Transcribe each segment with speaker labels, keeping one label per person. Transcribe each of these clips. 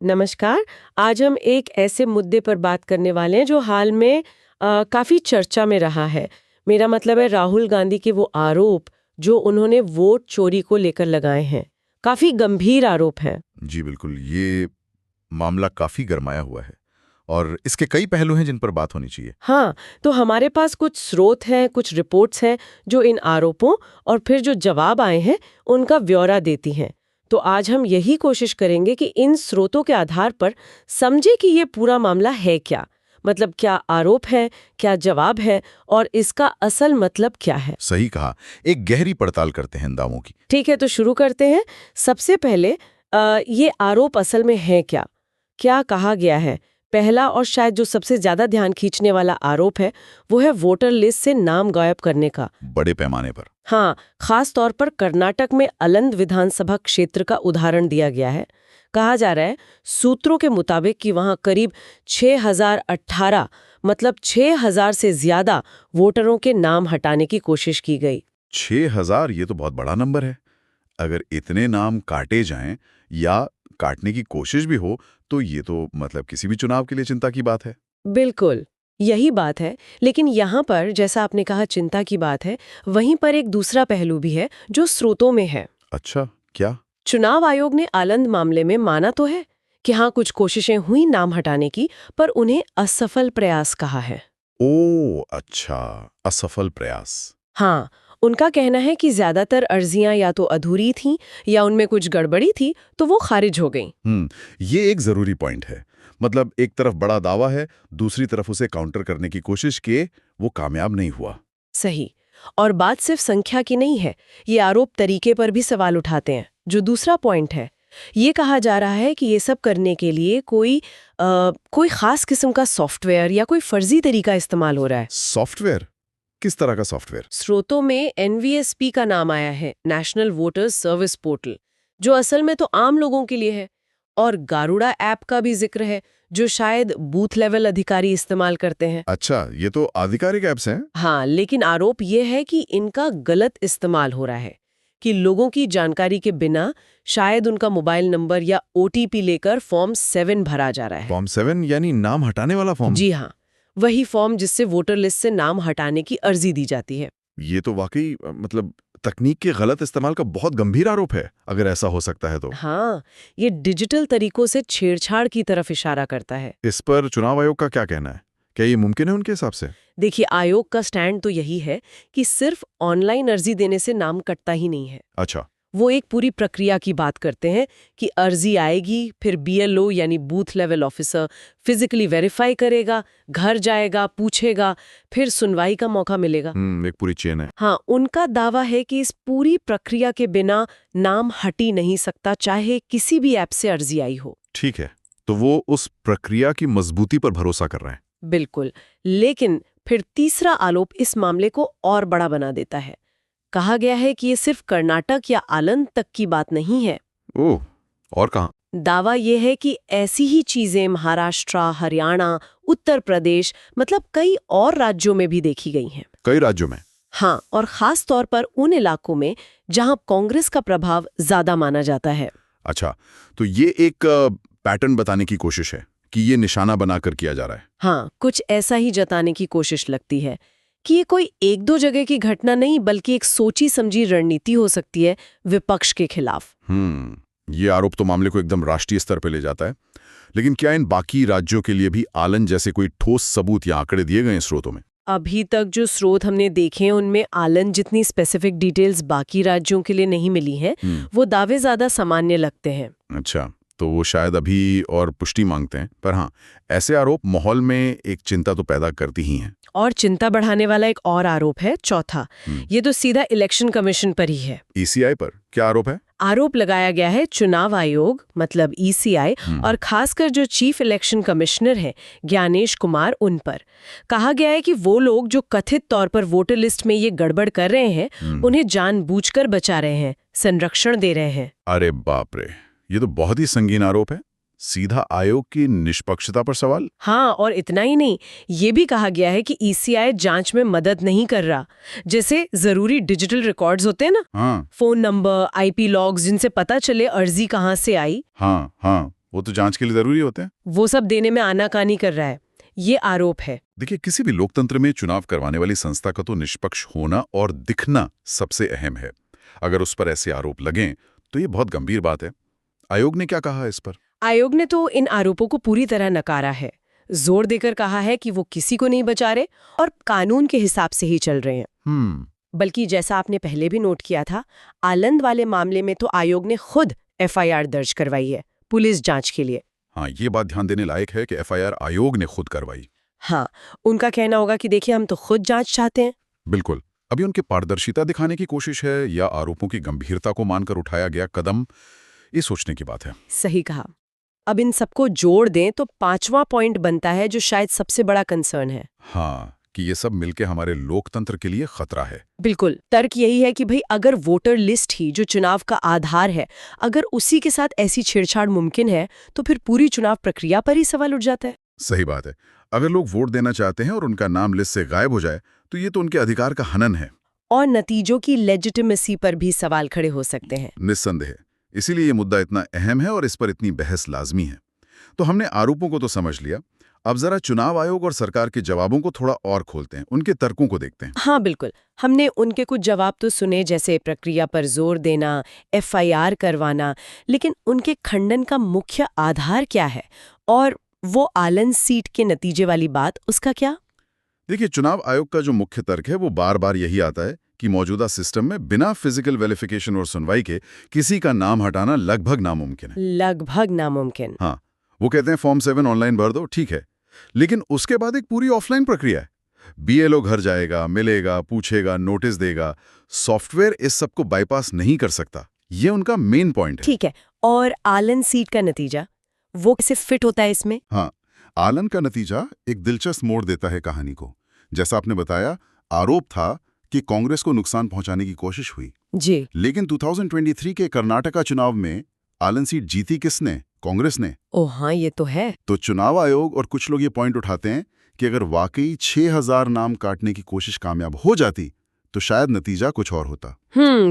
Speaker 1: नमस्कार। आज हम एक ऐसे मुद्दे पर बात करने वाले हैं जो हाल में काफी चर्चा में रहा है। मेरा मतलब है राहुल गांधी के वो आरोप जो उन्होंने वोट चोरी को लेकर लगाए हैं। काफी गंभीर आरोप हैं।
Speaker 2: जी बिल्कुल, ये मामला काफी गरमाया हुआ है और इसके कई पहलू हैं जिन पर बात होनी चाहिए।
Speaker 1: हाँ, तो हमारे पास कुछ स्रोत हैं, कुछ रिपोर्ट्स हैं जो इन आरोपों और फिर जो जवाब आए हैं उनका ब्यौरा देती हैं। तो आज हम यही कोशिश करेंगे कि इन स्रोतों के आधार पर समझे कि ये पूरा मामला है क्या, मतलब क्या आरोप है, क्या जवाब है और इसका असल मतलब क्या है।
Speaker 2: सही कहा, एक गहरी पड़ताल करते हैं इन दावों की।
Speaker 1: ठीक है, तो शुरू करते हैं। सबसे पहले ये आरोप असल में है क्या, क्या कहा गया है। पहला और शायद जो सबसे ज्यादा ध्यान खींचने वाला आरोप है वो है वोटर लिस्ट से नाम गायब करने का।
Speaker 2: बड़े पैमाने पर।
Speaker 1: हाँ, खास तौर पर कर्नाटक में अलंद विधानसभा क्षेत्र का उदाहरण दिया गया है। कहा जा रहा है सूत्रों के मुताबिक कि वहां करीब 6018 मतलब 6000 से ज्यादा वोटरों के नाम हटाने की कोशिश की गई।
Speaker 2: 6000, ये तो बहुत बड़ा नंबर है। अगर इतने नाम काटे जाएं या काटने की कोशिश भी हो तो ये तो मतलब किसी भी चुनाव के लिए चिंता की बात है।
Speaker 1: बिल्कुल, यही बात है। लेकिन यहाँ पर जैसा आपने कहा चिंता की बात है, वहीं पर एक दूसरा पहलू भी है जो स्रोतों में है।
Speaker 2: अच्छा, क्या?
Speaker 1: चुनाव आयोग ने आलंद मामले में माना तो है कि हाँ कुछ कोशिशें हुई नाम हटाने की, पर उन्हें असफल प्रयास कहा है।
Speaker 2: ओ अच्छा, असफल प्रयास।
Speaker 1: हाँ, उनका कहना है कि ज्यादातर अर्जियां या तो अधूरी थीं या उनमें कुछ गड़बड़ी थी, तो वो खारिज हो गईं।
Speaker 2: ये एक जरूरी पॉइंट है। मतलब एक तरफ बड़ा दावा है, दूसरी तरफ उसे काउंटर करने की कोशिश किए, वो कामयाब नहीं हुआ।
Speaker 1: सही। और बात सिर्फ संख्या की नहीं है, ये आरोप तरीके पर भी सवाल उठाते हैं, जो दूसरा पॉइंट है। ये कहा जा रहा है कि ये सब करने के लिए कोई खास किस्म का सॉफ्टवेयर या कोई फर्जी तरीका इस्तेमाल हो रहा है।
Speaker 2: सॉफ्टवेयर? किस तरह का सॉफ्टवेयर?
Speaker 1: स्रोतों में एनवीएसपी का नाम आया है, नेशनल वोटर्स सर्विस पोर्टल, जो असल में तो आम लोगों के लिए है। और गारुड़ा ऐप का भी जिक्र है, जो शायद बूथ लेवल अधिकारी इस्तेमाल करते हैं।
Speaker 2: अच्छा, ये तो आधिकारिक ऐप्स हैं।
Speaker 1: हाँ, लेकिन आरोप ये है कि इनका गलत इस्तेमाल हो रहा है, कि लोगों की जानकारी के बिना शायद उनका मोबाइल नंबर या ओटीपी लेकर फॉर्म 7 भरा जा रहा है।
Speaker 2: फॉर्म 7 यानी नाम हटाने वाला फॉर्म?
Speaker 1: जी हाँ, वही फॉर्म जिससे वोटर लिस्ट से नाम हटाने की अर्जी दी जाती है।
Speaker 2: ये तो वाकई मतलब तकनीक के गलत इस्तेमाल का बहुत गंभीर आरोप है, अगर ऐसा हो सकता है तो।
Speaker 1: हाँ, ये डिजिटल तरीकों से छेड़छाड़ की तरफ इशारा करता है।
Speaker 2: इस पर चुनाव आयोग का क्या कहना है? क्या ये मुमकिन है उनके हिसाब से?
Speaker 1: देखिए, आयोग का स्टैंड तो यही है कि सिर्फ ऑनलाइन अर्जी देने से नाम कटता ही नहीं है।
Speaker 2: अच्छा।
Speaker 1: वो एक पूरी प्रक्रिया की बात करते हैं कि अर्जी आएगी, फिर बीएलओ यानी booth level officer physically verify करेगा, घर जाएगा, पूछेगा, फिर सुनवाई का मौका मिलेगा।
Speaker 2: एक पूरी चेन है।
Speaker 1: हाँ, उनका दावा है कि इस पूरी प्रक्रिया के बिना नाम हटी नहीं सकता, चाहे किसी भी ऐप से अर्जी आई हो।
Speaker 2: ठीक है, तो वो उस प्रक्रिया की मजबूती पर भरोसा कर रहे हैं।
Speaker 1: बिल्कुल। लेकिन फिर तीसरा आरोप इस मामले को और बड़ा बना देता है। कहा गया है कि ये सिर्फ कर्नाटक या आलंद तक की बात नहीं है।
Speaker 2: ओह, और कहाँ? दावा
Speaker 1: ये है कि ऐसी ही चीजें महाराष्ट्र, हरियाणा, उत्तर प्रदेश, मतलब कई और राज्यों में भी देखी गई हैं।
Speaker 2: कई राज्यों में?
Speaker 1: हाँ, और खास तौर पर उन इलाकों में जहां कांग्रेस का प्रभाव ज्यादा माना जाता है।
Speaker 2: अच्छा, तो ये एक पैटर्न बताने की कोशिश है कि ये निशाना बनाकर किया जा रहा है।
Speaker 1: हाँ, कुछ ऐसा ही जताने की कोशिश लगती है कि ये कोई एक दो जगह की घटना नहीं, बल्कि एक सोची समझी रणनीति हो सकती है विपक्ष के खिलाफ।
Speaker 2: ये आरोप तो मामले को एकदम राष्ट्रीय स्तर पर ले जाता है। लेकिन क्या इन बाकी राज्यों के लिए भी आलन जैसे कोई ठोस सबूत या आंकड़े दिए गए स्रोतों में?
Speaker 1: अभी तक जो स्रोत हमने देखे हैं उनमें आलन जितनी स्पेसिफिक डिटेल्स बाकी राज्यों के लिए नहीं मिली हैं। वो दावे ज्यादा सामान्य लगते हैं।
Speaker 2: अच्छा, तो वो शायद अभी और पुष्टि मांगते हैं। पर हाँ, ऐसे आरोप माहौल में एक चिंता तो पैदा करती ही हैं।
Speaker 1: और चिंता बढ़ाने वाला एक और आरोप है, चौथा। ये तो सीधा इलेक्शन कमीशन पर ही है।
Speaker 2: ईसीआई पर क्या आरोप है?
Speaker 1: आरोप लगाया गया है चुनाव आयोग मतलब ईसीआई और खासकर जो चीफ इलेक्शन कमिश्नर है ज्ञानेश कुमार, उन पर। कहा गया है कि वो लोग जो कथित तौर पर वोटर लिस्ट में ये गड़बड़ कर रहे हैं उन्हें जानबूझकर बचा रहे हैं, संरक्षण दे रहे हैं।
Speaker 2: अरे बाप रे, ये तो बहुत ही संगीन आरोप है। सीधा आयोग की निष्पक्षता पर सवाल।
Speaker 1: हाँ, और इतना ही नहीं, ये भी कहा गया है कि ईसीआई जांच में मदद नहीं कर रहा। जैसे जरूरी डिजिटल रिकॉर्ड्स होते हैं ना,
Speaker 2: हाँ।
Speaker 1: फोन नंबर, आईपी लॉग्स, जिनसे पता चले अर्जी कहाँ से आई।
Speaker 2: हाँ, वो तो जांच के लिए जरूरी होते हैं।
Speaker 1: वो सब देने में आनाकानी कर रहा है, ये आरोप है।
Speaker 2: देखिए, किसी भी लोकतंत्र में चुनाव करवाने वाली संस्था का तो निष्पक्ष होना और दिखना सबसे अहम है। अगर उस पर ऐसे आरोप लगें तो ये बहुत गंभीर बात है। आयोग ने क्या कहा इस पर?
Speaker 1: आयोग ने तो इन आरोपों को पूरी तरह नकारा है, जोर देकर कहा है कि वो किसी को नहीं बचा रहे और कानून के हिसाब से ही चल रहे हैं। बल्कि जैसा आपने पहले भी नोट किया था, आलंद वाले मामले में तो आयोग ने खुद एफआईआर दर्ज करवाई है पुलिस जांच के लिए।
Speaker 2: हाँ, ये बात ध्यान देने लायक है कि एफआईआर आयोग ने खुद करवाई।
Speaker 1: हाँ, उनका कहना होगा कि देखिए हम तो खुद जांच चाहते हैं।
Speaker 2: बिल्कुल। अभी उनकी पारदर्शिता दिखाने की कोशिश है या आरोपों की गंभीरता को मानकर उठाया गया कदम, ये सोचने की बात है।
Speaker 1: सही कहा। अब इन सबको जोड़ दें तो 5वां पॉइंट बनता है जो शायद सबसे बड़ा कंसर्न है।
Speaker 2: हाँ, कि ये सब मिलके हमारे लोकतंत्र के लिए खतरा है।
Speaker 1: बिल्कुल, तर्क यही है कि भाई अगर वोटर लिस्ट ही जो चुनाव का आधार है, अगर उसी के साथ ऐसी छेड़छाड़ मुमकिन है तो फिर पूरी चुनाव प्रक्रिया पर ही सवाल उठ जाता है।
Speaker 2: सही बात है। अगर लोग वोट देना चाहते हैं और उनका नाम लिस्ट से गायब हो जाए तो ये तो उनके अधिकार का हनन है।
Speaker 1: और नतीजों की लेजिटिमेसी पर भी सवाल खड़े हो सकते हैं।
Speaker 2: निस्संदेह। इसीलिए ये मुद्दा इतना अहम है और इस पर इतनी बहस लाजमी है। तो हमने आरोपों को तो समझ लिया, अब जरा चुनाव आयोग और सरकार के जवाबों को थोड़ा और खोलते हैं, उनके तर्कों को देखते हैं।
Speaker 1: हाँ बिल्कुल, हमने उनके कुछ जवाब तो सुने, जैसे प्रक्रिया पर जोर देना, एफआईआर करवाना, लेकिन उनके खंडन का मुख्य आधार क्या है और वो आलंद सीट के नतीजे वाली बात, उसका क्या?
Speaker 2: देखिए, चुनाव आयोग का जो मुख्य तर्क है वो बार बार यही आता है कि मौजूदा सिस्टम में बिना फिजिकल वेरिफिकेशन और सुनवाई के किसी का नाम हटाना लगभग नामुमकिन है।
Speaker 1: लगभग नामुमकिन।
Speaker 2: हाँ, वो कहते हैं फॉर्म 7 ऑनलाइन भर दो, ठीक है, लेकिन उसके बाद एक पूरी ऑफलाइन प्रक्रिया है। बीएलओ घर जाएगा, मिलेगा, पूछेगा, नोटिस देगा। सॉफ्टवेयर इस सब को बाईपास नहीं कर सकता। ये उनका मेन पॉइंट है।
Speaker 1: ठीक है, और आलंद सीट का नतीजा, वो कैसे फिट होता है इसमें?
Speaker 2: हाँ, आलन का नतीजा एक दिलचस्प मोड़ देता है कहानी को। जैसा आपने बताया, आरोप था कि कांग्रेस को नुकसान पहुंचाने की कोशिश हुई
Speaker 1: जी,
Speaker 2: लेकिन 2023 के कर्नाटका चुनाव में आलन सीट जीती किसने? कांग्रेस ने।
Speaker 1: ओ हाँ, ये तो है।
Speaker 2: तो चुनाव आयोग और कुछ लोग ये पॉइंट उठाते हैं कि अगर वाकई 6000 नाम काटने की कोशिश कामयाब हो जाती तो शायद नतीजा कुछ और होता।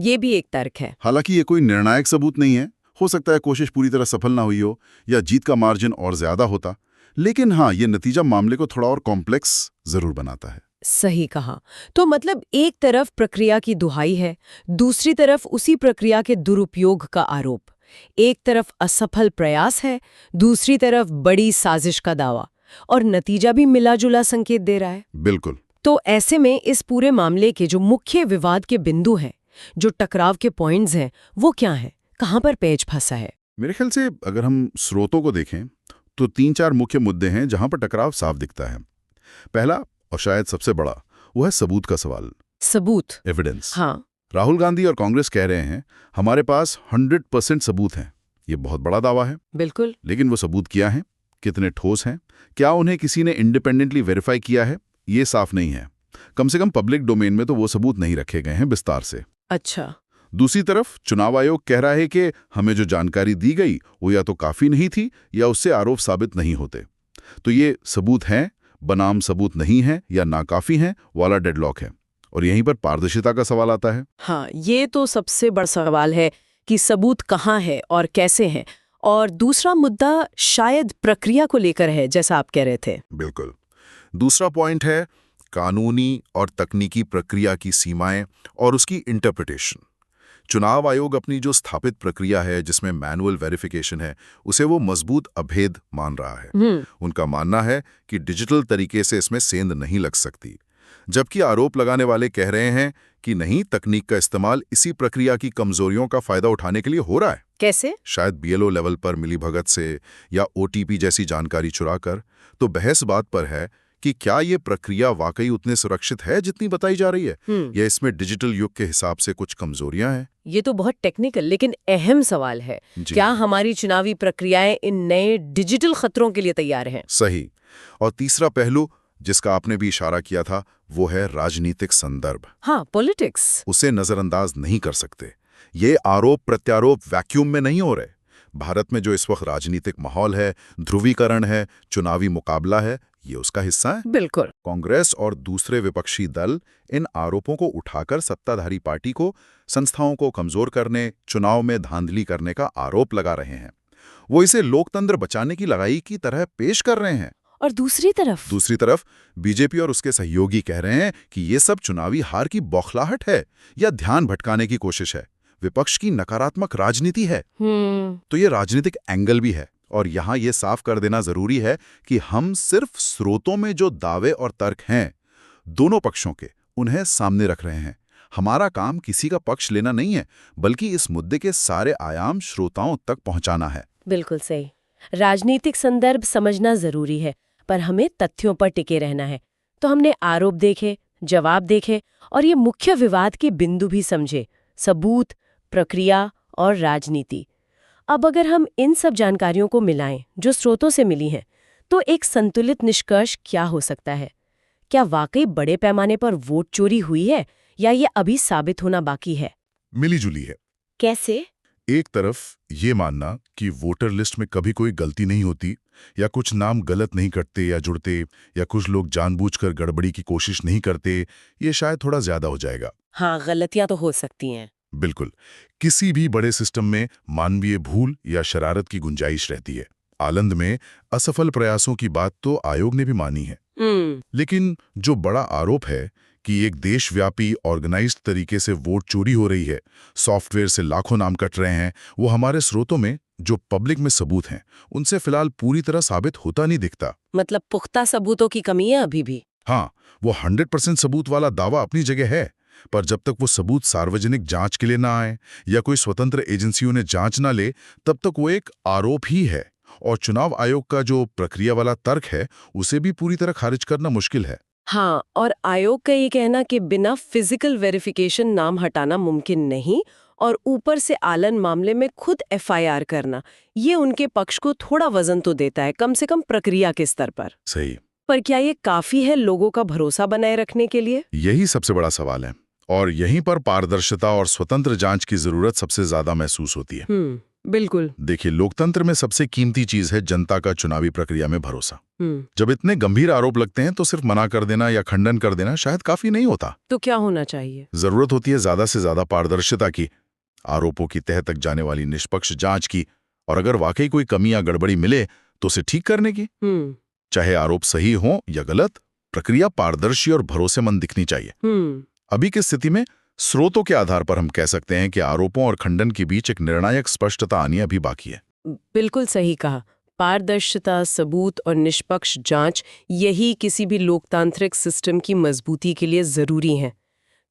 Speaker 1: ये भी एक तर्क है।
Speaker 2: हालांकि ये कोई निर्णायक सबूत नहीं है, हो सकता है कोशिश पूरी तरह सफल ना हुई हो या जीत का मार्जिन और ज्यादा होता, लेकिन हाँ, ये नतीजा मामले को थोड़ा और कॉम्प्लेक्स जरूर बनाता है।
Speaker 1: सही कहा। तो मतलब एक तरफ प्रक्रिया की दुहाई है, दूसरी तरफ उसी प्रक्रिया के दुरुपयोग का आरोप। एक तरफ असफल प्रयास है, दूसरी तरफ बड़ी साजिश का दावा, और नतीजा भी मिला-जुला संकेत दे रहा है।
Speaker 2: बिल्कुल।
Speaker 1: तो ऐसे में इस पूरे मामले के जो मुख्य विवाद के बिंदु हैं, जो टकराव के पॉइंट्स हैं, वो क्या हैं? कहाँ पर पेच फंसा है?
Speaker 2: मेरे ख्याल से अगर हम स्रोतों को देखें तो 3-4 मुख्य मुद्दे हैं जहां पर टकराव साफ दिखता है। पहला और शायद सबसे बड़ा वो है सबूत का सवाल।
Speaker 1: सबूत?
Speaker 2: एविडेंस।
Speaker 1: हाँ,
Speaker 2: राहुल गांधी और कांग्रेस कह रहे हैं हमारे पास 100% सबूत हैं। ये बहुत बड़ा दावा है।
Speaker 1: बिल्कुल।
Speaker 2: लेकिन वो सबूत क्या हैं, कितने ठोस हैं, क्या उन्हें किसी ने इंडिपेंडेंटली वेरीफाई किया है, ये साफ नहीं है। कम से कम पब्लिक डोमेन में तो वो सबूत नहीं रखे गए हैं विस्तार से।
Speaker 1: अच्छा।
Speaker 2: दूसरी तरफ चुनाव आयोग कह रहा है कि हमें जो जानकारी दी गई वो या तो काफी नहीं थी या उससे आरोप साबित नहीं होते। तो ये सबूत हैं बनाम सबूत नहीं है या नाकाफी हैं वाला डेडलॉक है, और यहीं पर पारदर्शिता का सवाल आता है।
Speaker 1: हाँ, ये तो सबसे बड़ा सवाल है कि सबूत कहाँ है और कैसे हैं। और दूसरा मुद्दा शायद प्रक्रिया को लेकर है, जैसा आप कह रहे थे।
Speaker 2: बिल्कुल। दूसरा पॉइंट है कानूनी और तकनीकी प्रक्रिया की सीमाएं और उसकी इंटरप्रिटेशन। चुनाव आयोग अपनी जो स्थापित प्रक्रिया है जिसमें मैनुअल वेरिफिकेशन है, उसे वो मजबूत अभेद मान रहा है। उनका मानना है कि डिजिटल तरीके से इसमें सेंध नहीं लग सकती, जबकि आरोप लगाने वाले कह रहे हैं कि नहीं, तकनीक का इस्तेमाल इसी प्रक्रिया की कमजोरियों का फायदा उठाने के लिए हो रहा है।
Speaker 1: कैसे?
Speaker 2: शायद बीएलओ लेवल पर मिलीभगत से या ओटीपी जैसी जानकारी चुराकर। तो बहस बात पर है कि क्या ये प्रक्रिया वाकई उतने सुरक्षित है जितनी बताई जा रही है, या इसमें डिजिटल युग के हिसाब से कुछ कमजोरियां हैं।
Speaker 1: ये तो बहुत टेक्निकल लेकिन अहम सवाल है। क्या हमारी चुनावी प्रक्रियाएं इन नए डिजिटल खतरों के लिए तैयार हैं?
Speaker 2: सही। और तीसरा पहलू जिसका आपने भी इशारा किया था वो है राजनीतिक संदर्भ।
Speaker 1: हाँ, पॉलिटिक्स।
Speaker 2: उसे नजरअंदाज नहीं कर सकते। ये आरोप प्रत्यारोप वैक्यूम में नहीं हो रहे। भारत में जो इस वक्त राजनीतिक माहौल है, ध्रुवीकरण है, चुनावी मुकाबला है, ये उसका हिस्सा है।
Speaker 1: बिल्कुल।
Speaker 2: कांग्रेस और दूसरे विपक्षी दल इन आरोपों को उठाकर सत्ताधारी पार्टी को, संस्थाओं को कमजोर करने, चुनाव में धांधली करने का आरोप लगा रहे हैं। वो इसे लोकतंत्र बचाने की लड़ाई की तरह पेश कर रहे हैं।
Speaker 1: और दूसरी तरफ
Speaker 2: बीजेपी और उसके सहयोगी कह रहे हैं कि ये सब चुनावी हार की बौखलाहट है या ध्यान भटकाने की कोशिश है, विपक्ष की नकारात्मक राजनीति है। तो ये राजनीतिक एंगल भी है। और यहाँ ये साफ कर देना जरूरी है कि हम सिर्फ स्रोतों में जो दावे और तर्क हैं दोनों पक्षों के, उन्हें सामने रख रहे हैं। हमारा काम किसी का पक्ष लेना नहीं है, बल्कि इस मुद्दे के सारे आयाम श्रोताओं तक पहुंचाना है।
Speaker 1: बिल्कुल सही। राजनीतिक संदर्भ समझना जरूरी है, पर हमें तथ्यों पर टिके रहना है। तो हमने आरोप देखे, जवाब देखे और ये मुख्य विवाद के बिंदु भी समझे: सबूत, प्रक्रिया और राजनीति। अब अगर हम इन सब जानकारियों को मिलाएं जो स्रोतों से मिली हैं, तो एक संतुलित निष्कर्ष क्या हो सकता है? क्या वाकई बड़े पैमाने पर वोट चोरी हुई है या ये अभी साबित होना बाकी है?
Speaker 2: मिली-जुली है।
Speaker 1: कैसे?
Speaker 2: एक तरफ ये मानना कि वोटर लिस्ट में कभी कोई गलती नहीं होती, या कुछ नाम गलत नहीं कटते या जुड़ते, या कुछ लोग जानबूझकर गड़बड़ी की कोशिश नहीं करते, ये शायद थोड़ा ज्यादा हो जाएगा।
Speaker 1: हाँ, गलतियां तो हो सकती हैं।
Speaker 2: बिल्कुल। किसी भी बड़े सिस्टम में मानवीय भूल या शरारत की गुंजाइश रहती है। आलंद में असफल प्रयासों की बात तो आयोग ने भी मानी है। लेकिन जो बड़ा आरोप है कि एक देशव्यापी ऑर्गेनाइज्ड तरीके से वोट चोरी हो रही है, सॉफ्टवेयर से लाखों नाम कट रहे हैं, वो हमारे स्रोतों में जो पब्लिक में सबूत हैं, उनसे फिलहाल पूरी तरह साबित होता नहीं दिखता।
Speaker 1: मतलब पुख्ता सबूतों की कमी है अभी भी?
Speaker 2: हाँ, वो 100% सबूत वाला दावा अपनी जगह है, पर जब तक वो सबूत सार्वजनिक जांच के लिए ना आए या कोई स्वतंत्र एजेंसियों ने जांच ना ले, तब तक वो एक आरोप ही है। और चुनाव आयोग का जो प्रक्रिया वाला तर्क है, उसे भी पूरी तरह खारिज करना मुश्किल है।
Speaker 1: हाँ, और आयोग का ये कहना कि बिना फिजिकल वेरिफिकेशन नाम हटाना मुमकिन नहीं और ऊपर से आलन मामले में खुद एफआईआर करना, ये उनके पक्ष को थोड़ा वजन तो देता है, कम से कम प्रक्रिया के स्तर पर।
Speaker 2: सही।
Speaker 1: पर क्या ये काफी है लोगों का भरोसा बनाए रखने के लिए?
Speaker 2: यही सबसे बड़ा सवाल है, और यहीं पर पारदर्शिता और स्वतंत्र जांच की जरूरत सबसे ज्यादा महसूस होती है।
Speaker 1: बिल्कुल।
Speaker 2: देखिए, लोकतंत्र में सबसे कीमती चीज है जनता का चुनावी प्रक्रिया में भरोसा। जब इतने गंभीर आरोप लगते हैं तो सिर्फ मना कर देना या खंडन कर देना शायद काफी नहीं होता।
Speaker 1: तो क्या होना चाहिए?
Speaker 2: जरूरत होती है ज्यादा से ज्यादा पारदर्शिता की, आरोपों की तह तक जाने वाली निष्पक्ष जांच की, और अगर वाकई कोई कमी या गड़बड़ी मिले तो उसे ठीक करने की। चाहे आरोप सही हो या गलत, प्रक्रिया पारदर्शी और भरोसेमंद दिखनी चाहिए। अभी की स्थिति में स्रोतों के आधार पर हम कह सकते हैं कि आरोपों और खंडन के बीच एक निर्णायक स्पष्टता आनी अभी बाकी है।
Speaker 1: बिल्कुल सही कहा। पारदर्शिता, सबूत और निष्पक्ष जांच, यही किसी भी लोकतांत्रिक सिस्टम की मजबूती के लिए जरूरी है।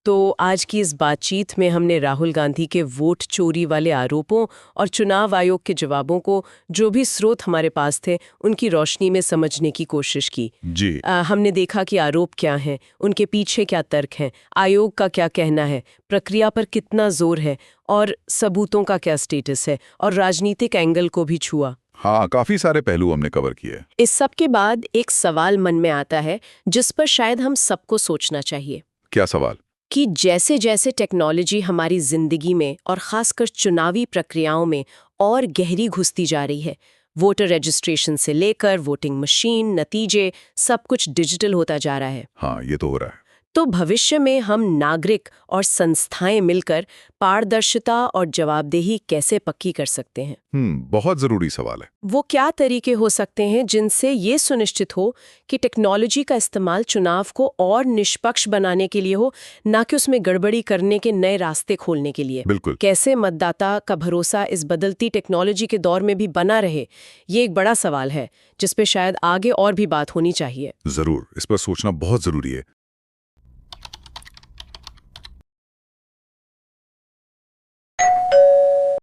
Speaker 1: तो आज की इस बातचीत में हमने राहुल गांधी के वोट चोरी वाले आरोपों और चुनाव आयोग के जवाबों को, जो भी स्रोत हमारे पास थे, उनकी रोशनी में समझने की कोशिश की।
Speaker 2: जी।
Speaker 1: हमने देखा कि आरोप क्या हैं, उनके पीछे क्या तर्क हैं, आयोग का क्या कहना है, प्रक्रिया पर कितना जोर है और सबूतों का क्या स्टेटस है, और राजनीतिक एंगल को भी छुआ।
Speaker 2: हाँ, काफी सारे पहलू हमने कवर किए।
Speaker 1: इस सब के बाद एक सवाल मन में आता है जिस पर शायद हम सबको सोचना चाहिए।
Speaker 2: क्या सवाल?
Speaker 1: कि जैसे जैसे टेक्नोलॉजी हमारी जिंदगी में और खासकर चुनावी प्रक्रियाओं में और गहरी घुसती जा रही है, वोटर रजिस्ट्रेशन से लेकर वोटिंग मशीन, नतीजे, सब कुछ डिजिटल होता जा रहा है।
Speaker 2: हाँ, ये तो हो रहा है।
Speaker 1: तो भविष्य में हम नागरिक और संस्थाएं मिलकर पारदर्शिता और जवाबदेही कैसे पक्की कर सकते हैं?
Speaker 2: बहुत जरूरी सवाल है।
Speaker 1: वो क्या तरीके हो सकते हैं जिनसे ये सुनिश्चित हो कि टेक्नोलॉजी का इस्तेमाल चुनाव को और निष्पक्ष बनाने के लिए हो, ना कि उसमें गड़बड़ी करने के नए रास्ते खोलने के लिए?
Speaker 2: बिल्कुल।
Speaker 1: कैसे मतदाता का भरोसा इस बदलती टेक्नोलॉजी के दौर में भी बना रहे, ये एक बड़ा सवाल है जिस पे शायद आगे और भी बात होनी चाहिए।
Speaker 2: जरूर, इस पर सोचना बहुत जरूरी है।